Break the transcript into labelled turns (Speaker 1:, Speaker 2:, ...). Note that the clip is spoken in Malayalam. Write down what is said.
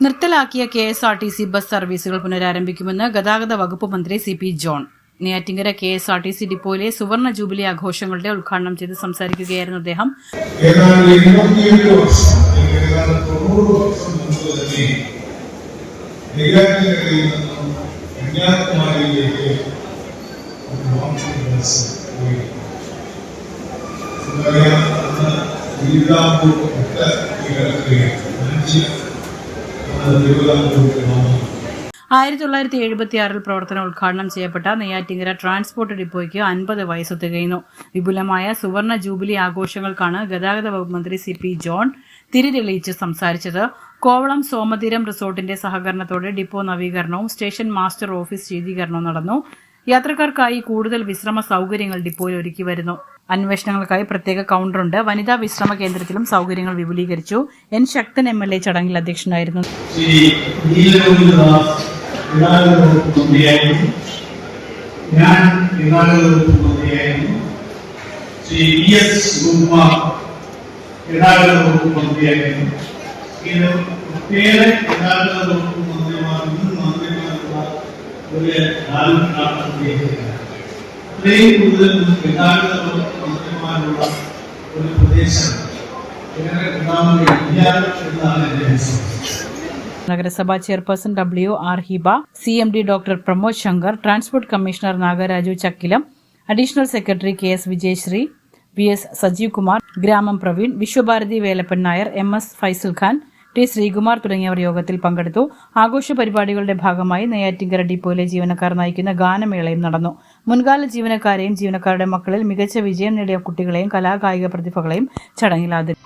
Speaker 1: നിർത്തലാക്കിയ KSRTC ബസ് സർവീസുകൾ പുനരാരംഭിക്കുമെന്ന് ഗതാഗത വകുപ്പ് മന്ത്രി CP ജോൺ. നെയ്യാറ്റിൻകര KSRTC ഡിപ്പോയിലെ സുവർണ ജൂബിലി ആഘോഷങ്ങളുടെ ഉദ്ഘാടനം ചെയ്ത് സംസാരിക്കുകയായിരുന്നു അദ്ദേഹം. പ്രവർത്തനം ഉദ്ഘാടനം ചെയ്യപ്പെട്ട നെയ്യാറ്റിൻകര ട്രാൻസ്പോർട്ട് ഡിപ്പോയ്ക്ക് 50 വയസ്സ് തികയുന്നു. വിപുലമായ സുവർണ ജൂബിലി ആഘോഷങ്ങൾക്കാണ് ഗതാഗത വകുപ്പ് മന്ത്രി CP ജോൺ തിരിതെളിയിച്ച് സംസാരിച്ചത്. കോവളം സോമതീരം റിസോർട്ടിന്റെ സഹകരണത്തോടെ ഡിപ്പോ നവീകരണവും സ്റ്റേഷൻ മാസ്റ്റർ ഓഫീസ് ശീതീകരണവും നടന്നു. യാത്രക്കാർക്കായി കൂടുതൽ വിശ്രമ സൗകര്യങ്ങൾ ഡിപ്പോയിൽ ഒരുക്കി വരുന്നു. അന്വേഷണങ്ങൾക്കായി പ്രത്യേക കൌണ്ടറുണ്ട്. വനിതാ വിശ്രമ കേന്ദ്രത്തിലും സൗകര്യങ്ങൾ വിപുലീകരിച്ചു. N. ശക്തൻ MLA ചടങ്ങിൽ അധ്യക്ഷനായിരുന്നു. നഗരസഭാ chairperson WR Hiba, CMD doctor Pramod Shankar, transport commissioner Nagaraju Chakkilam, additional secretary KS Vijayasree, VS Sajeev Kumar, ഗ്രാമം പ്രവീൺ, വിശ്വഭാരതി വേലപ്പൻ നായർ, MS ഫൈസൽ ഖാൻ, T ശ്രീകുമാർ തുടങ്ങിയവർ യോഗത്തിൽ പങ്കെടുത്തു. ആഘോഷ പരിപാടികളുടെ ഭാഗമായി നെയ്യാറ്റിൻകര ഡിപ്പോയിലെ ജീവനക്കാർ നയിക്കുന്ന ഗാനമേളയും നടന്നു. മുൻകാല ജീവനക്കാരെയും ജീവനക്കാരുടെ മക്കളിൽ മികച്ച വിജയം നേടിയ കുട്ടികളെയും കലാകായിക പ്രതിഭകളെയും ചടങ്ങിൽ ആദരിച്ചു.